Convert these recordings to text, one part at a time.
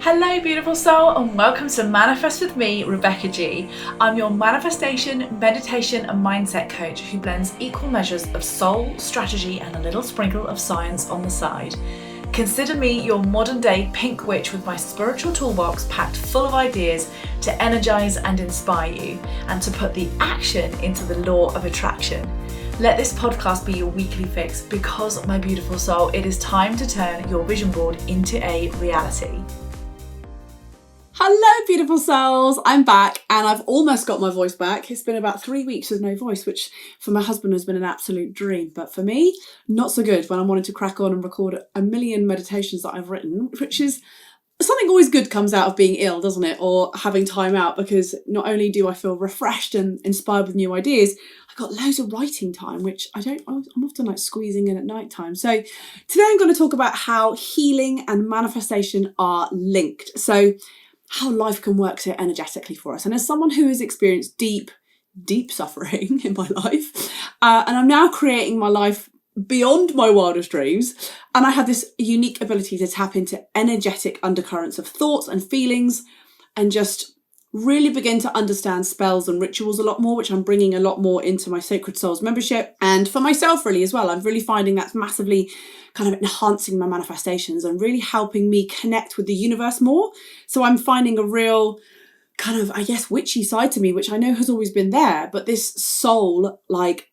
Hello beautiful soul, and welcome to Manifest with me, Rebecca G. I'm your manifestation, meditation and mindset coach who blends equal measures of soul, strategy and a little sprinkle of science on the side. Consider me your modern day pink witch with my spiritual toolbox packed full of ideas to energize and inspire you and to put the action into the law of attraction. Let this podcast be your weekly fix because, my beautiful soul, it is time to turn your vision board into a reality. Hello beautiful souls, I'm back and I've almost got my voice back. It's been about 3 weeks with no voice, which for my husband has been an absolute dream, but for me, not so good when I wanted to crack on and record a million meditations that I've written, which is something always good comes out of being ill, doesn't it? Or having time out, because not only do I feel refreshed and inspired with new ideas, I got loads of writing time, which I'm often like squeezing in at night time. So today I'm going to talk about how healing and manifestation are linked. So how life can work so energetically for us. And as someone who has experienced deep suffering in my life, and I'm now creating my life beyond my wildest dreams, and I have this unique ability to tap into energetic undercurrents of thoughts and feelings and just really begin to understand spells and rituals a lot more, which I'm bringing a lot more into my Sacred Souls membership. And for myself really as well, I'm really finding that's massively kind of enhancing my manifestations and really helping me connect with the universe more. So I'm finding a real kind of, I guess, witchy side to me, which I know has always been there, but this soul like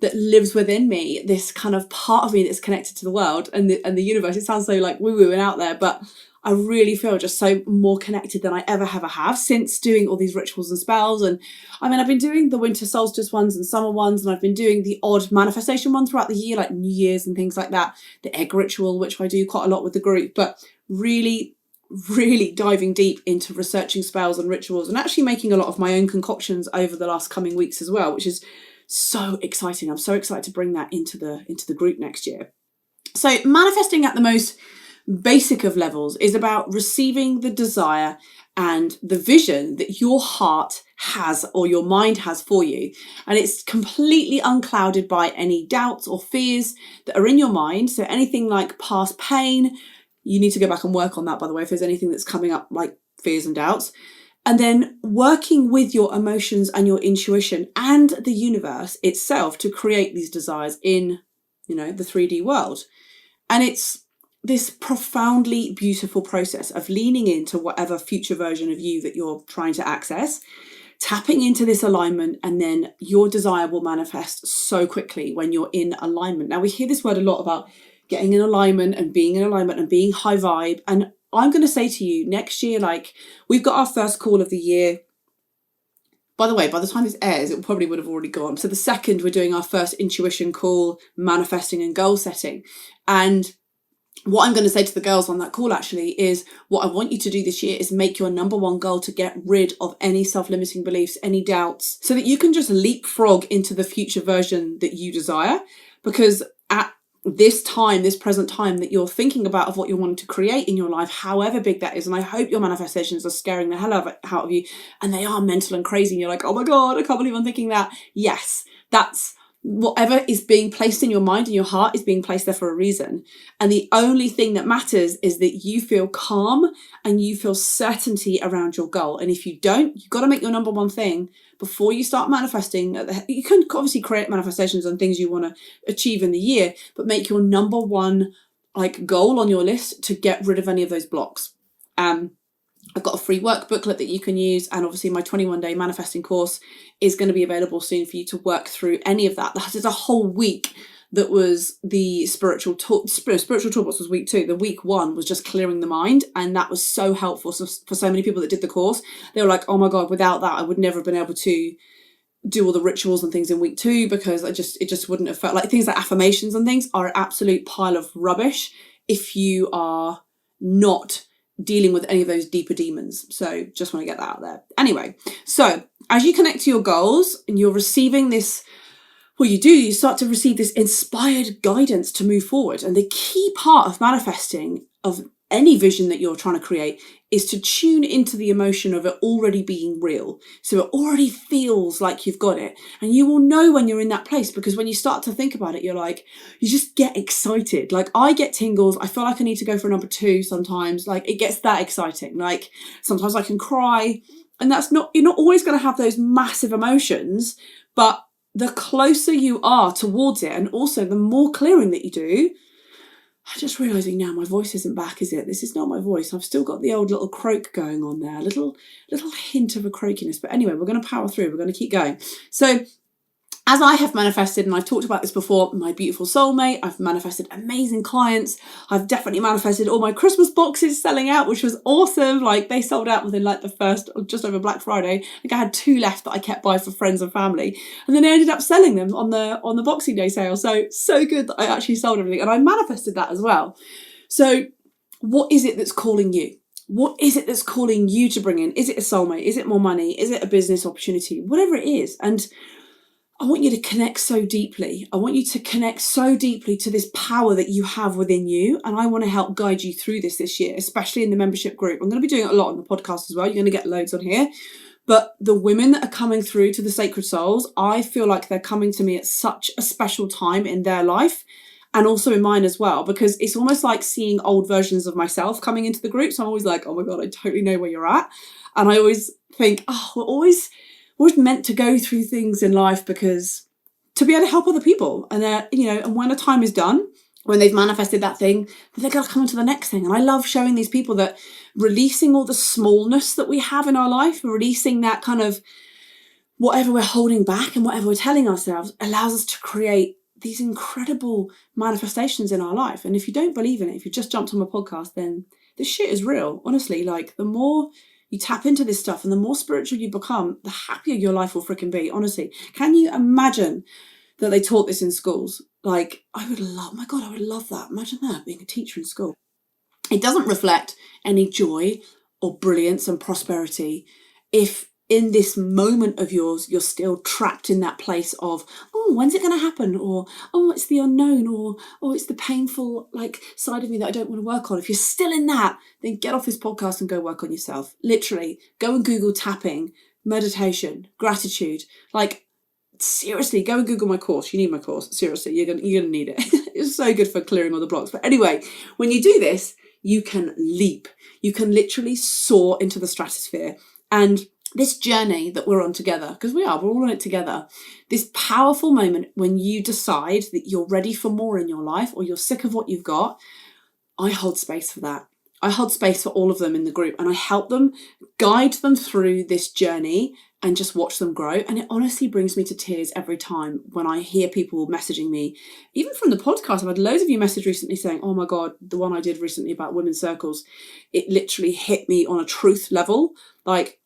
that lives within me, this kind of part of me that's connected to the world and the universe. It sounds so like woo-woo and out there, but I really feel just so more connected than I ever have since doing all these rituals and spells. And I mean, I've been doing the winter solstice ones and summer ones, and I've been doing the odd manifestation ones throughout the year, like New Year's and things like that. The egg ritual, which I do quite a lot with the group, but really diving deep into researching spells and rituals and actually making a lot of my own concoctions over the last coming weeks as well, which is so exciting. I'm so excited to bring that into the group next year. So manifesting at the most basic of levels is about receiving the desire and the vision that your heart has or your mind has for you. And it's completely unclouded by any doubts or fears that are in your mind. So anything like past pain, you need to go back and work on that, by the way, if there's anything that's coming up like fears and doubts. And then working with your emotions and your intuition and the universe itself to create these desires in, the 3D world. And it's this profoundly beautiful process of leaning into whatever future version of you that you're trying to access, tapping into this alignment, and then your desire will manifest so quickly when you're in alignment. Now, we hear this word a lot about getting in alignment and being in alignment and being high vibe. And I'm going to say to you next year, like, we've got our first call of the year. By the way, by the time this airs, it probably would have already gone. So the second, we're doing our first intuition call, manifesting and goal setting. And what I'm going to say to the girls on that call actually is what I want you to do this year is make your number one goal to get rid of any self-limiting beliefs, any doubts, so that you can just leapfrog into the future version that you desire. Because at this present time that you're thinking about of what you're wanting to create in your life, however big that is, and I hope your manifestations are scaring the hell out of you, and they are mental and crazy, and you're like, oh my God, I can't believe I'm thinking that. Yes, that's whatever is being placed in your mind and your heart is being placed there for a reason. And the only thing that matters is that you feel calm and you feel certainty around your goal. And if you don't, you've got to make your number one thing before you start manifesting. You can obviously create manifestations on things you want to achieve in the year, but make your number one goal on your list to get rid of any of those blocks. I've got a free work booklet that you can use, and obviously my 21-day manifesting course is going to be available soon for you to work through any of that. There's a whole week that was the spiritual toolbox was week 2. The week 1 was just clearing the mind, and that was so helpful for so many people that did the course. They were like, oh my God, without that I would never have been able to do all the rituals and things in week 2, because it just wouldn't have felt like things like affirmations and things are an absolute pile of rubbish if you are not dealing with any of those deeper demons. So just want to get that out there. Anyway, so as you connect to your goals and you're receiving this, you start to receive this inspired guidance to move forward. And the key part of manifesting, of any vision that you're trying to create is to tune into the emotion of it already being real. So it already feels like you've got it. And you will know when you're in that place, because when you start to think about it, you're like, you just get excited. Like, I get tingles. I feel like I need to go for number 2 sometimes. Like, it gets that exciting. Like, sometimes I can cry. And you're not always going to have those massive emotions, but the closer you are towards it, and also the more clearing that you do. I'm just realising now my voice isn't back, is it? This is not my voice. I've still got the old little croak going on there, a little hint of a croakiness. But anyway, we're going to power through. We're going to keep going. So as I have manifested, and I've talked about this before, my beautiful soulmate, I've manifested amazing clients. I've definitely manifested all my Christmas boxes selling out, which was awesome. Like, they sold out within like the first, just over Black Friday. I think I had 2 left that I kept buying for friends and family. And then I ended up selling them on the Boxing Day sale. So good that I actually sold everything. And I manifested that as well. So what is it that's calling you? What is it that's calling you to bring in? Is it a soulmate? Is it more money? Is it a business opportunity? Whatever it is. And I want you to connect so deeply. I want you to connect so deeply to this power that you have within you. And I want to help guide you through this year, especially in the membership group. I'm going to be doing it a lot on the podcast as well. You're going to get loads on here. But the women that are coming through to the Sacred Souls, I feel like they're coming to me at such a special time in their life, and also in mine as well, because it's almost like seeing old versions of myself coming into the group. So I'm always like, oh my God, I totally know where you're at. And I always think, oh, we're always meant to go through things in life because to be able to help other people. And and when a time is done, when they've manifested that thing, then they're going to come on to the next thing. And I love showing these people that releasing all the smallness that we have in our life, releasing that kind of whatever we're holding back and whatever we're telling ourselves, allows us to create these incredible manifestations in our life. And if you don't believe in it, if you just jumped on my podcast, then this shit is real. Honestly, like, the more you tap into this stuff and the more spiritual you become, the happier your life will freaking be. Honestly, can you imagine that they taught this in schools? Like, I would love that. Imagine that, being a teacher in school. It doesn't reflect any joy or brilliance and prosperity if in this moment of yours, you're still trapped in that place of, oh, when's it going to happen? Or, oh, it's the unknown, or, oh, it's the painful side of me that I don't want to work on. If you're still in that, then get off this podcast and go work on yourself. Literally, go and Google tapping, meditation, gratitude. Seriously, go and Google my course. You need my course. Seriously, you're gonna need it. It's so good for clearing all the blocks. But anyway, when you do this, you can leap. You can literally soar into the stratosphere. And this journey that we're on together, because we're all on it together, this powerful moment when you decide that you're ready for more in your life, or you're sick of what you've got, I hold space for that. I hold space for all of them in the group, and I help them, guide them through this journey and just watch them grow. And it honestly brings me to tears every time when I hear people messaging me, even from the podcast. I've had loads of you message recently saying, oh my God, the one I did recently about women's circles, it literally hit me on a truth level, like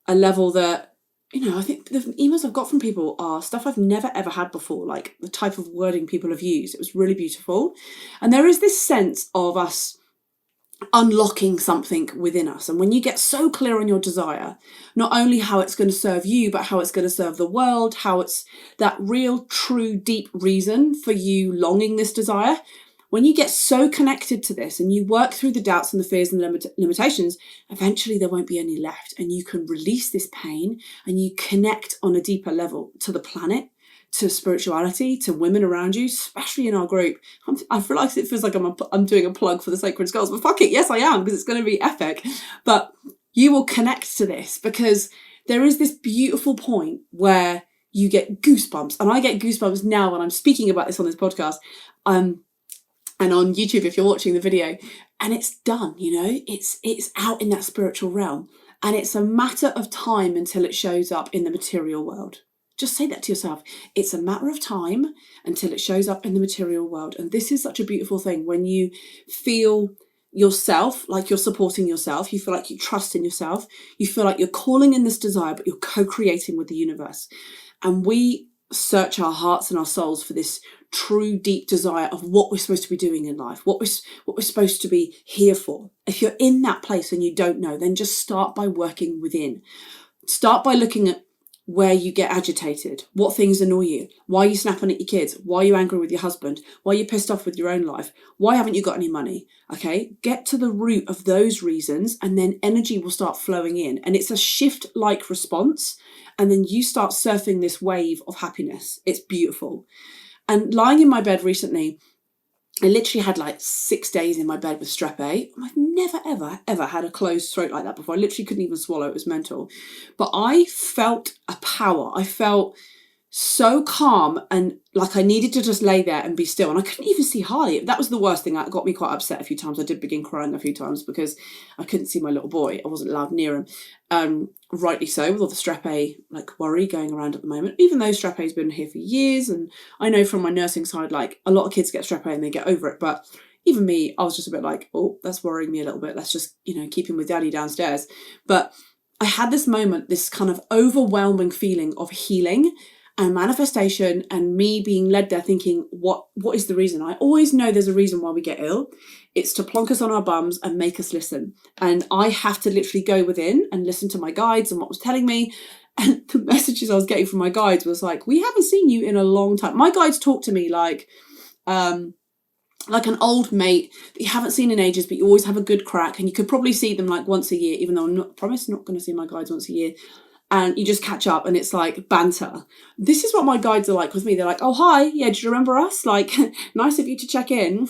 a level that, I think the emails I've got from people are stuff I've never ever had before, like the type of wording people have used. It was really beautiful. And there is this sense of us unlocking something within us. And when you get so clear on your desire, not only how it's going to serve you, but how it's going to serve the world, how it's that real, true, deep reason for you longing this desire. When you get so connected to this and you work through the doubts and the fears and the limitations, eventually there won't be any left, and you can release this pain and you connect on a deeper level to the planet, to spirituality, to women around you, especially in our group. I feel like it feels like I'm doing a plug for the Sacred Skulls, but fuck it, yes I am, because it's going to be epic. But you will connect to this because there is this beautiful point where you get goosebumps, and I get goosebumps now when I'm speaking about this on this podcast. And on YouTube, if you're watching the video, and it's done, it's out in that spiritual realm, and it's a matter of time until it shows up in the material world. Just say that to yourself. It's a matter of time until it shows up in the material world. And this is such a beautiful thing when you feel yourself, like you're supporting yourself, you feel like you trust in yourself, you feel like you're calling in this desire, but you're co-creating with the universe. And we search our hearts and our souls for this true deep desire of what we're supposed to be doing in life, what we're supposed to be here for. If you're in that place and you don't know, then just start by working within. Start by looking at where you get agitated, what things annoy you, why are you snapping at your kids, why are you angry with your husband, why are you pissed off with your own life, why haven't you got any money? Okay, get to the root of those reasons, and then energy will start flowing in, and it's a shift-like response, and then you start surfing this wave of happiness. It's beautiful. And lying in my bed recently, I literally had like 6 days in my bed with strep A. I've never, ever, ever had a closed throat like that before. I literally couldn't even swallow. It was mental. But I felt a power. I felt so calm, and like I needed to just lay there and be still. And I couldn't even see Harley. That was the worst thing. That got me quite upset a few times. I did begin crying a few times because I couldn't see my little boy. I wasn't allowed near him. Rightly so, with all the strep A like worry going around at the moment. Even though strep A's been here for years, and I know from my nursing side, like a lot of kids get strep A and they get over it. But even me, I was just a bit like, oh, that's worrying me a little bit. Let's just, keep him with daddy downstairs. But I had this moment, this kind of overwhelming feeling of healing and manifestation, and me being led there thinking, what is the reason? I always know there's a reason why we get ill. It's to plonk us on our bums and make us listen. And I have to literally go within and listen to my guides and what was telling me. And the messages I was getting from my guides was like, we haven't seen you in a long time. My guides talk to me like an old mate that you haven't seen in ages, but you always have a good crack, and you could probably see them like once a year, even though I promise not going to see my guides once a year. And you just catch up, and it's like banter. This is what my guides are like with me. They're like, oh, hi, yeah, do you remember us? Like, nice of you to check in.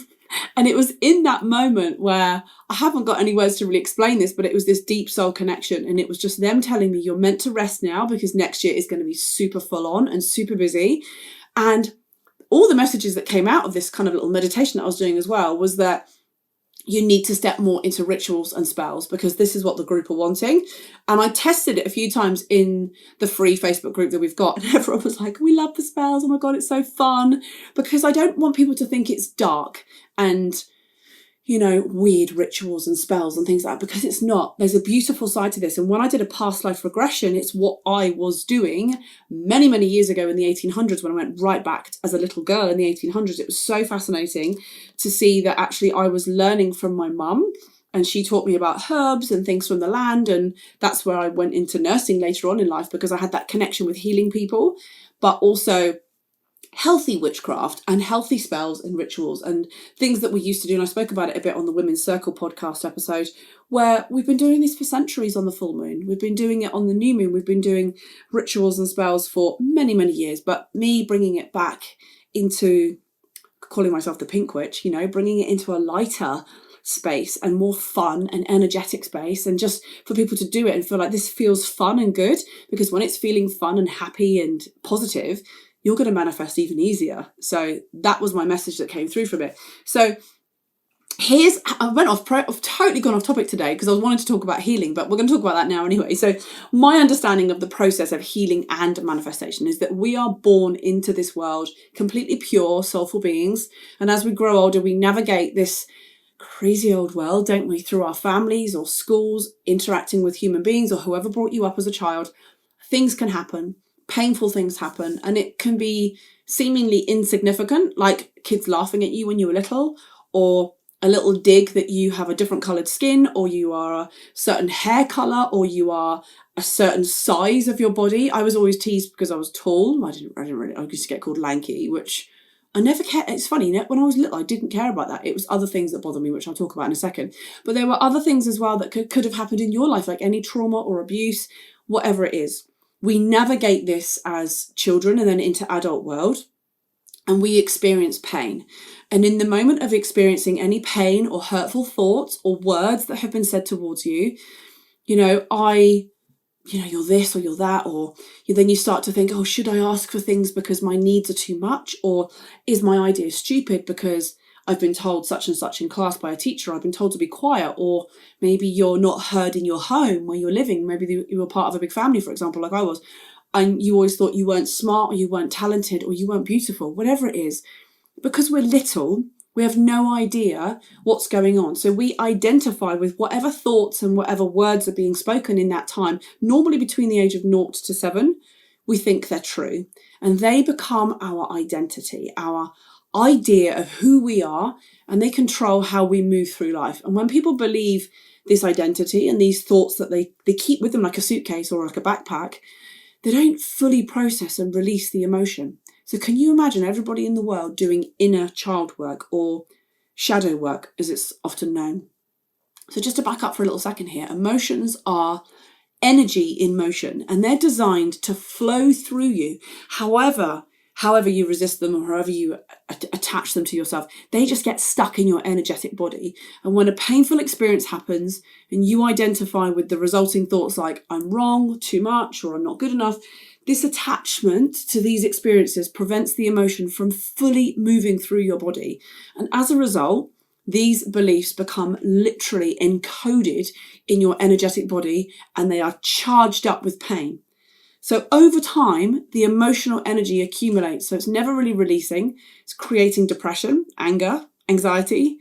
And it was in that moment where I haven't got any words to really explain this, but it was this deep soul connection. And it was just them telling me, you're meant to rest now because next year is going to be super full on and super busy. And all the messages that came out of this kind of little meditation that I was doing as well was that you need to step more into rituals and spells, because this is what the group are wanting. And I tested it a few times in the free Facebook group that we've got, and everyone was like, we love the spells, oh my god, it's so fun. Because I don't want people to think it's dark and weird rituals and spells and things like that, because it's not. There's a beautiful side to this. And when I did a past life regression, it's what I was doing many, many years ago in the 1800s, when I went right back as a little girl in the 1800s. It was so fascinating to see that actually I was learning from my mum, and she taught me about herbs and things from the land. And that's where I went into nursing later on in life, because I had that connection with healing people, but also healthy witchcraft and healthy spells and rituals and things that we used to do. And I spoke about it a bit on the Women's Circle podcast episode, where we've been doing this for centuries on the full moon. We've been doing it on the new moon. We've been doing rituals and spells for many, many years. But me bringing it back into calling myself the Pink Witch, bringing it into a lighter space and more fun and energetic space, and just for people to do it and feel like this feels fun and good, because when it's feeling fun and happy and positive, you're going to manifest even easier. So that was my message that came through from it. So I've totally gone off topic today because I was wanting to talk about healing, but we're going to talk about that now anyway. So my understanding of the process of healing and manifestation is that we are born into this world completely pure, soulful beings. And as we grow older, we navigate this crazy old world, don't we, through our families or schools, interacting with human beings or whoever brought you up as a child. Things can happen. Painful things happen, and it can be seemingly insignificant, like kids laughing at you when you were little, or a little dig that you have a different coloured skin, or you are a certain hair colour, or you are a certain size of your body. I was always teased because I was tall. I used to get called lanky, which I never cared. It's funny, when I was little, I didn't care about that. It was other things that bothered me, which I'll talk about in a second. But there were other things as well that could have happened in your life, like any trauma or abuse, whatever it is. We navigate this as children and then into adult world, and we experience pain. And in the moment of experiencing any pain or hurtful thoughts or words that have been said towards you, you're this or you're that, or then you start to think, oh, should I ask for things because my needs are too much? Or is my idea stupid because I've been told such and such in class by a teacher, I've been told to be quiet? Or maybe you're not heard in your home where you're living. Maybe you were part of a big family, for example, like I was, and you always thought you weren't smart or you weren't talented or you weren't beautiful, whatever it is. Because we're little, we have no idea what's going on. So we identify with whatever thoughts and whatever words are being spoken in that time, normally between the age of 0 to 7, we think they're true. And they become our identity, our idea of who we are, and they control how we move through life. And when people believe this identity and these thoughts that they keep with them like a suitcase or like a backpack, they don't fully process and release the emotion. So can you imagine everybody in the world doing inner child work, or shadow work as it's often known? So just to back up for a little second here, emotions are energy in motion, and they're designed to flow through you. However you resist them, or however you attach them to yourself, they just get stuck in your energetic body. And when a painful experience happens and you identify with the resulting thoughts like I'm wrong, too much, or I'm not good enough, this attachment to these experiences prevents the emotion from fully moving through your body. And as a result, these beliefs become literally encoded in your energetic body, and they are charged up with pain. So over time, the emotional energy accumulates. So it's never really releasing. It's creating depression, anger, anxiety,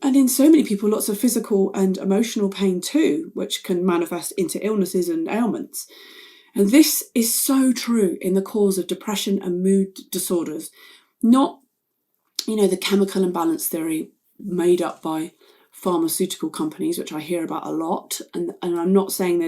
and in so many people, lots of physical and emotional pain too, which can manifest into illnesses and ailments. And this is so true in the cause of depression and mood disorders, not, the chemical imbalance theory made up by pharmaceutical companies, which I hear about a lot. And I'm not saying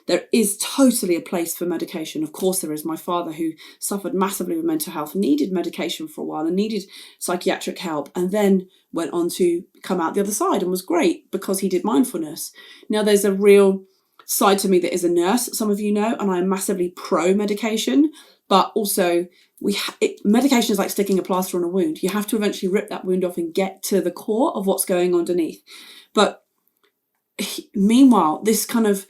there is totally a place for medication. Of course there is. My father, who suffered massively with mental health, needed medication for a while and needed psychiatric help, and then went on to come out the other side and was great because he did mindfulness. Now there's a real side to me that is a nurse, some of you know, and I'm massively pro medication, but also medication is like sticking a plaster on a wound. You have to eventually rip that wound off and get to the core of what's going underneath. But meanwhile, this kind of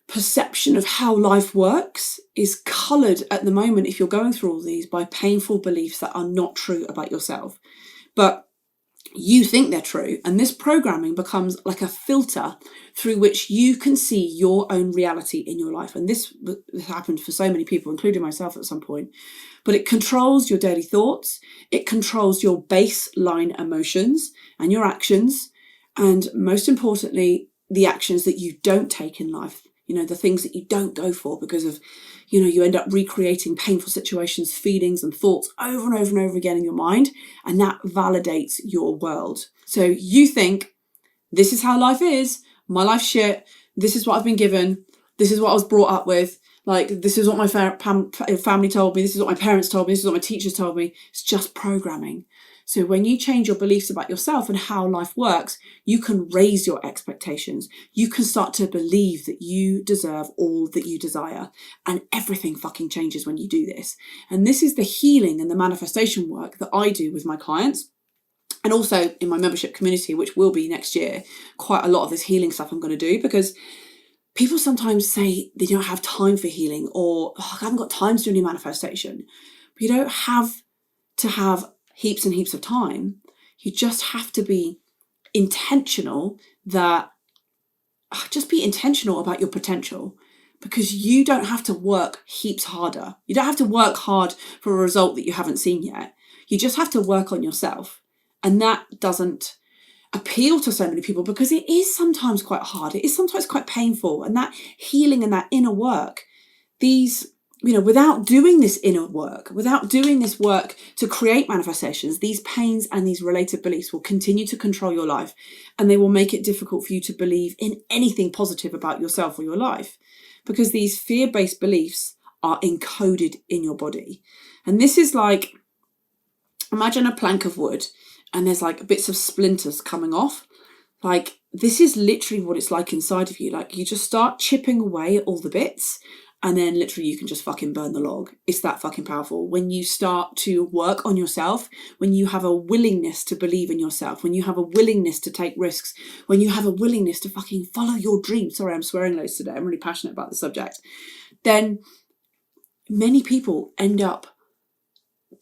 perception of how life works is coloured at the moment, if you're going through all these, by painful beliefs that are not true about yourself. But you think they're true, and this programming becomes like a filter through which you can see your own reality in your life. And this happened for so many people, including myself at some point. But it controls your daily thoughts, it controls your baseline emotions and your actions, and most importantly, the actions that you don't take in life. The things that you don't go for because of, you end up recreating painful situations, feelings and thoughts over and over and over again in your mind, and that validates your world. So you think, this is how life is, my life's shit, this is what I've been given, this is what I was brought up with, this is what my family told me, this is what my parents told me, this is what my teachers told me. It's just programming. So when you change your beliefs about yourself and how life works, you can raise your expectations. You can start to believe that you deserve all that you desire. And everything fucking changes when you do this. And this is the healing and the manifestation work that I do with my clients. And also in my membership community, which will be next year, quite a lot of this healing stuff I'm going to do, because people sometimes say they don't have time for healing, or I haven't got time to do any manifestation. But you don't have to have heaps and heaps of time. You just have to be intentional just be intentional about your potential, because you don't have to work heaps harder. You don't have to work hard for a result that you haven't seen yet. You just have to work on yourself. And that doesn't appeal to so many people because it is sometimes quite hard. It is sometimes quite painful. And that healing and that inner work, without doing this inner work, without doing this work to create manifestations, these pains and these related beliefs will continue to control your life, and they will make it difficult for you to believe in anything positive about yourself or your life, because these fear-based beliefs are encoded in your body. And this is like, imagine a plank of wood and there's like bits of splinters coming off. This is literally what it's like inside of you. You just start chipping away at all the bits, and then literally you can just fucking burn the log. It's that fucking powerful. When you start to work on yourself, when you have a willingness to believe in yourself, when you have a willingness to take risks, when you have a willingness to fucking follow your dreams. Sorry, I'm swearing loads today. I'm really passionate about the subject. Then many people end up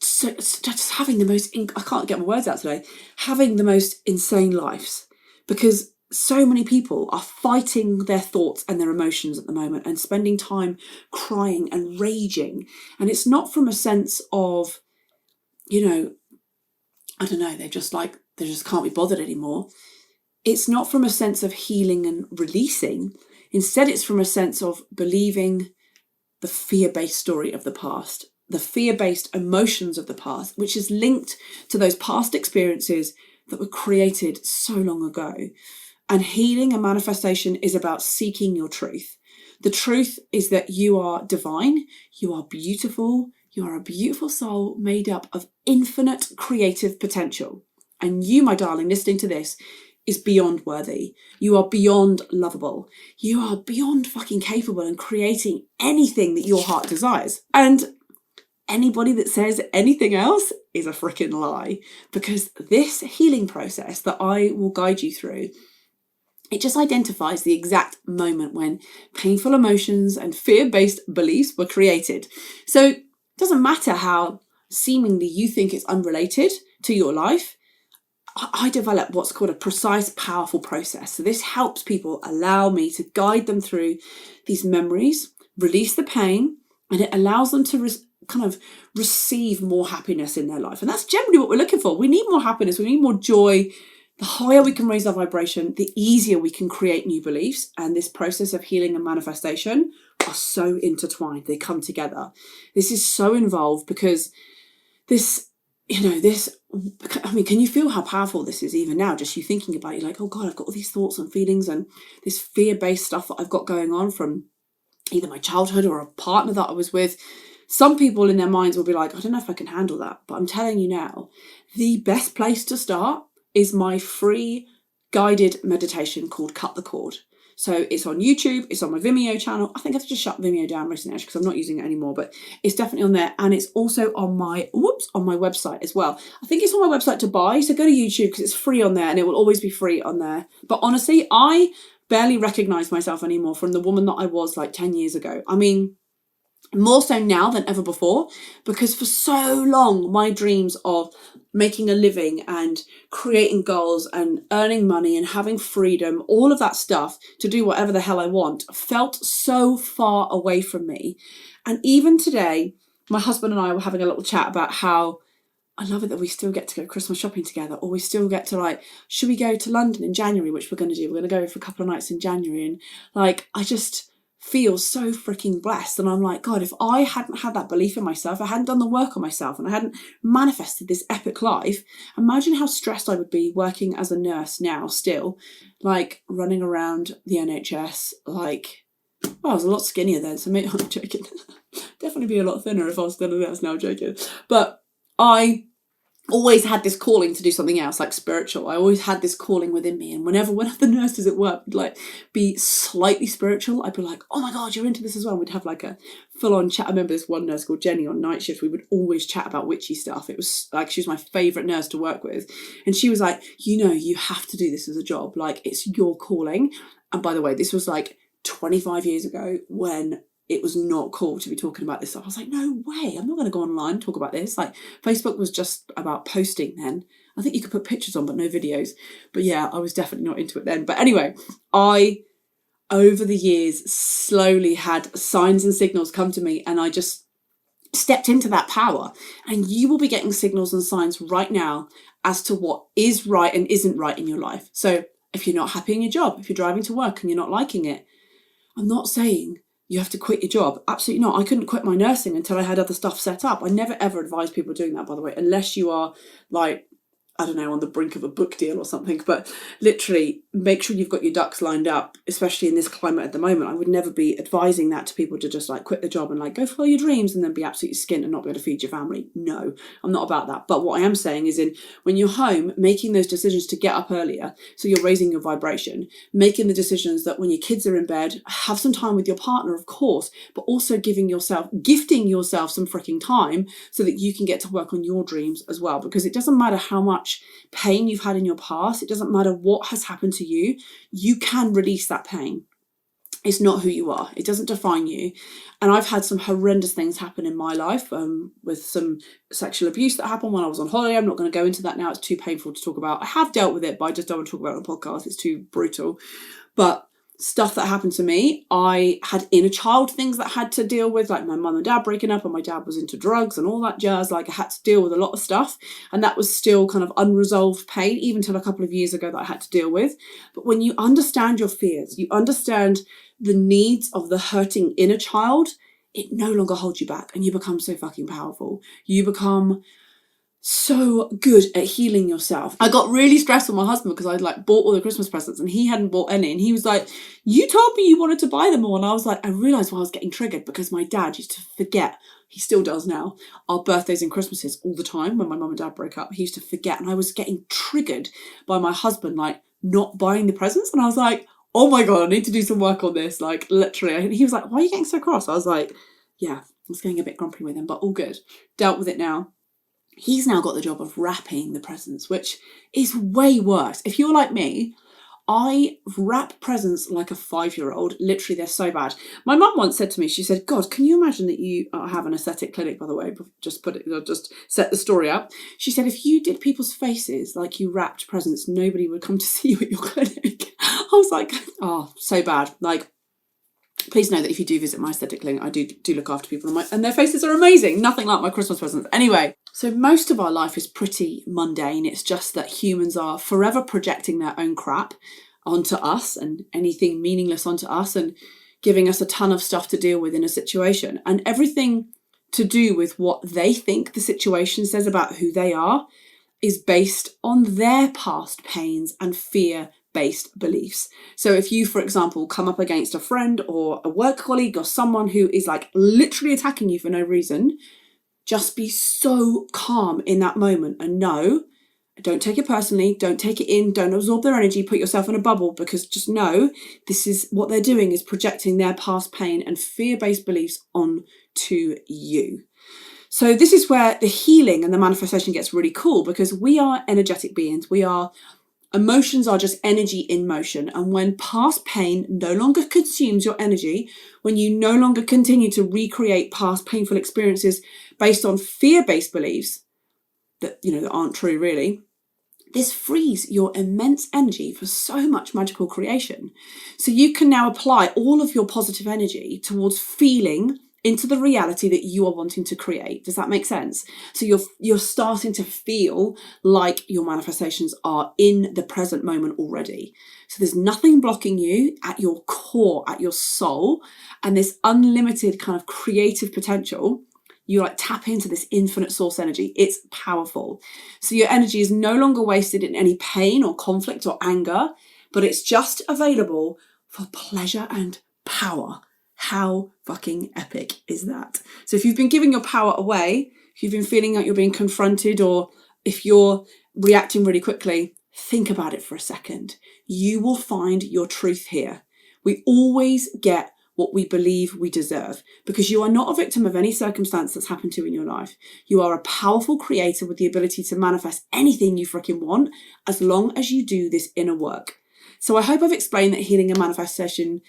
just having the most, I can't get my words out today, having the most insane lives, because so many people are fighting their thoughts and their emotions at the moment and spending time crying and raging. And it's not from a sense of, I don't know, they just can't be bothered anymore. It's not from a sense of healing and releasing. Instead, it's from a sense of believing the fear-based story of the past, the fear-based emotions of the past, which is linked to those past experiences that were created so long ago. And healing and manifestation is about seeking your truth. The truth is that you are divine, you are beautiful, you are a beautiful soul made up of infinite creative potential. And you, my darling, listening to this, is beyond worthy. You are beyond lovable. You are beyond fucking capable in creating anything that your heart desires. And anybody that says anything else is a freaking lie, because this healing process that I will guide you through, it just identifies the exact moment when painful emotions and fear-based beliefs were created. So it doesn't matter how seemingly you think it's unrelated to your life. I develop what's called a precise, powerful process. So this helps people, allow me to guide them through these memories, release the pain, and it allows them to kind of receive more happiness in their life. And that's generally what we're looking for. We need more happiness. We need more joy. The higher we can raise our vibration, the easier we can create new beliefs. And this process of healing and manifestation are so intertwined. They come together. This is so involved because this, can you feel how powerful this is even now? Just you thinking about it, you're like, oh God, I've got all these thoughts and feelings and this fear-based stuff that I've got going on from either my childhood or a partner that I was with. Some people in their minds will be like, I don't know if I can handle that. But I'm telling you now, the best place to start is my free guided meditation called Cut the Cord. So it's on YouTube, it's on my Vimeo channel. I think I've just shut Vimeo down recently actually because I'm not using it anymore, but it's definitely on there. And it's also on my website as well. I think it's on my website to buy. So go to YouTube because it's free on there and it will always be free on there. But honestly, I barely recognize myself anymore from the woman that I was like 10 years ago. I mean, more so now than ever before, because for so long, my dreams of making a living and creating goals and earning money and having freedom, all of that stuff to do whatever the hell I want, felt so far away from me. And even today, my husband and I were having a little chat about how I love it that we still get to go Christmas shopping together, or we still get to like, should we go to London in January, which we're going to do. We're going to go for a couple of nights in January. And like, I just feel so freaking blessed. And I'm like, God, if I hadn't had that belief in myself, I hadn't done the work on myself and I hadn't manifested this epic life, imagine how stressed I would be working as a nurse now still, like running around the NHS, like, well, I was a lot skinnier then, so maybe I'm joking. Definitely be a lot thinner if I was still a nurse now, I'm joking. But I always had this calling to do something else, like spiritual. I always had this calling within me. And whenever one of the nurses at work would like be slightly spiritual, I'd be like, oh my God, you're into this as well. And we'd have like a full-on chat. I remember this one nurse called Jenny on night shift. We would always chat about witchy stuff. It was like, she was my favourite nurse to work with. And she was like, you have to do this as a job. Like, it's your calling. And by the way, this was like 25 years ago when it was not cool to be talking about this stuff. I was like, no way, I'm not going to go online and talk about this. Like, Facebook was just about posting then. I think you could put pictures on, but no videos. But yeah, I was definitely not into it then. But anyway, I, over the years, slowly had signs and signals come to me, and I just stepped into that power. And you will be getting signals and signs right now as to what is right and isn't right in your life. So if you're not happy in your job, if you're driving to work and you're not liking it, I'm not saying you have to quit your job. Absolutely not. I couldn't quit my nursing until I had other stuff set up. I never ever advise people doing that, by the way, unless you are like, I don't know, on the brink of a book deal or something. But literally make sure you've got your ducks lined up, especially in this climate at the moment. I would never be advising that to people, to just like quit the job and like go follow your dreams and then be absolutely skint and not be able to feed your family. No, I'm not about that. But what I am saying is, when you're home, making those decisions to get up earlier, so you're raising your vibration, making the decisions that when your kids are in bed, have some time with your partner, of course, but also gifting yourself some freaking time so that you can get to work on your dreams as well. Because it doesn't matter how much pain you've had in your past, it doesn't matter what has happened to you, you can release that pain. It's not who you are. It doesn't define you. And I've had some horrendous things happen in my life, with some sexual abuse that happened when I was on holiday. I'm not going to go into that now. It's too painful to talk about. I have dealt with it, but I just don't want to talk about it on a podcast. It's too brutal. But stuff that happened to me, I had inner child things that I had to deal with, like my mum and dad breaking up, and my dad was into drugs and all that jazz. Like, I had to deal with a lot of stuff, and that was still kind of unresolved pain, even till a couple of years ago, that I had to deal with. But when you understand your fears, you understand the needs of the hurting inner child, it no longer holds you back, and you become so fucking powerful. You become so good at healing yourself. I got really stressed with my husband because I'd like bought all the Christmas presents and he hadn't bought any, and he was like, you told me you wanted to buy them all. And I was like, I realised why I was getting triggered, because my dad used to forget, he still does now, our birthdays and Christmases all the time. When my mum and dad broke up, he used to forget, and I was getting triggered by my husband like not buying the presents. And I was like, oh my God, I need to do some work on this, like literally. And he was like, why are you getting so cross? I was like, yeah, I was getting a bit grumpy with him, but all good. Dealt with it now. He's now got the job of wrapping the presents, which is way worse. If you're like me, I wrap presents like a 5-year-old. Literally, they're so bad. My mum once said to me, she said, God, can you imagine that you have an aesthetic clinic, by the way, just set the story up. She said, if you did people's faces like you wrapped presents, nobody would come to see you at your clinic. I was like, oh, so bad. Like, please know that if you do visit my aesthetic clinic, I do look after people and their faces are amazing. Nothing like my Christmas presents. Anyway, so most of our life is pretty mundane. It's just that humans are forever projecting their own crap onto us and anything meaningless onto us and giving us a ton of stuff to deal with in a situation. And everything to do with what they think the situation says about who they are is based on their past pains and fear-based beliefs. So if you, for example, come up against a friend or a work colleague or someone who is like literally attacking you for no reason, just be so calm in that moment and know, don't take it personally, don't take it in, don't absorb their energy, put yourself in a bubble, because just know this is what they're doing, is projecting their past pain and fear-based beliefs onto you. So this is where the healing and the manifestation gets really cool, because we are energetic beings. Emotions are just energy in motion. And when past pain no longer consumes your energy, when you no longer continue to recreate past painful experiences based on fear-based beliefs that aren't true really, this frees your immense energy for so much magical creation. So you can now apply all of your positive energy towards feeling into the reality that you are wanting to create. Does that make sense? So you're starting to feel like your manifestations are in the present moment already. So there's nothing blocking you at your core, at your soul, and this unlimited kind of creative potential. You like tap into this infinite source energy. It's powerful. So your energy is no longer wasted in any pain or conflict or anger, but it's just available for pleasure and power. How fucking epic is that? So if you've been giving your power away, if you've been feeling like you're being confronted, or if you're reacting really quickly, think about it for a second. You will find your truth here. We always get what we believe we deserve, because you are not a victim of any circumstance that's happened to you in your life. You are a powerful creator with the ability to manifest anything you freaking want, as long as you do this inner work. So I hope I've explained that healing and manifestation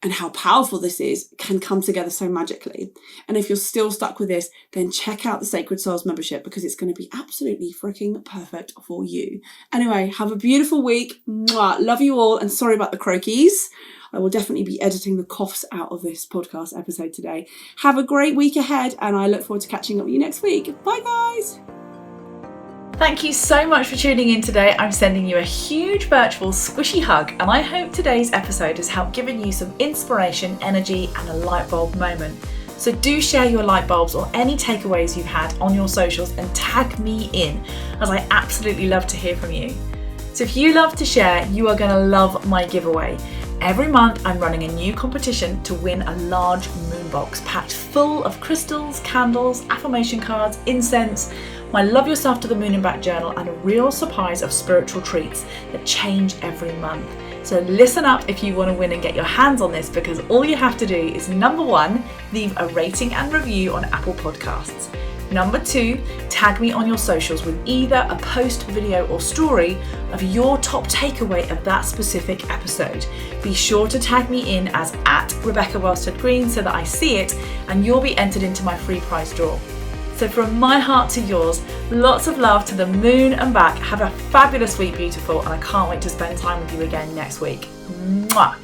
and how powerful this is can come together so magically. And if you're still stuck with this, then check out the Sacred Souls membership, because it's going to be absolutely freaking perfect for you. Anyway, have a beautiful week. Mwah. Love you all, and sorry about the croakies. I will definitely be editing the coughs out of this podcast episode today. Have a great week ahead, and I look forward to catching up with you next week. Bye, guys. Thank you so much for tuning in today. I'm sending you a huge virtual squishy hug, and I hope today's episode has helped giving you some inspiration, energy, and a light bulb moment. So do share your light bulbs or any takeaways you've had on your socials and tag me in, as I absolutely love to hear from you. So if you love to share, you are going to love my giveaway. Every month I'm running a new competition to win a large moon box packed full of crystals, candles, affirmation cards, incense, my Love Yourself to the Moon and Back journal, and a real surprise of spiritual treats that change every month. So listen up if you want to win and get your hands on this, because all you have to do is, number 1, leave a rating and review on Apple Podcasts. Number 2, tag me on your socials with either a post, video or story of your top takeaway of that specific episode. Be sure to tag me in as @RebeccaWellstead-Green so that I see it, and you'll be entered into my free prize draw. So from my heart to yours, lots of love to the moon and back. Have a fabulous week, beautiful, and I can't wait to spend time with you again next week. Mwah!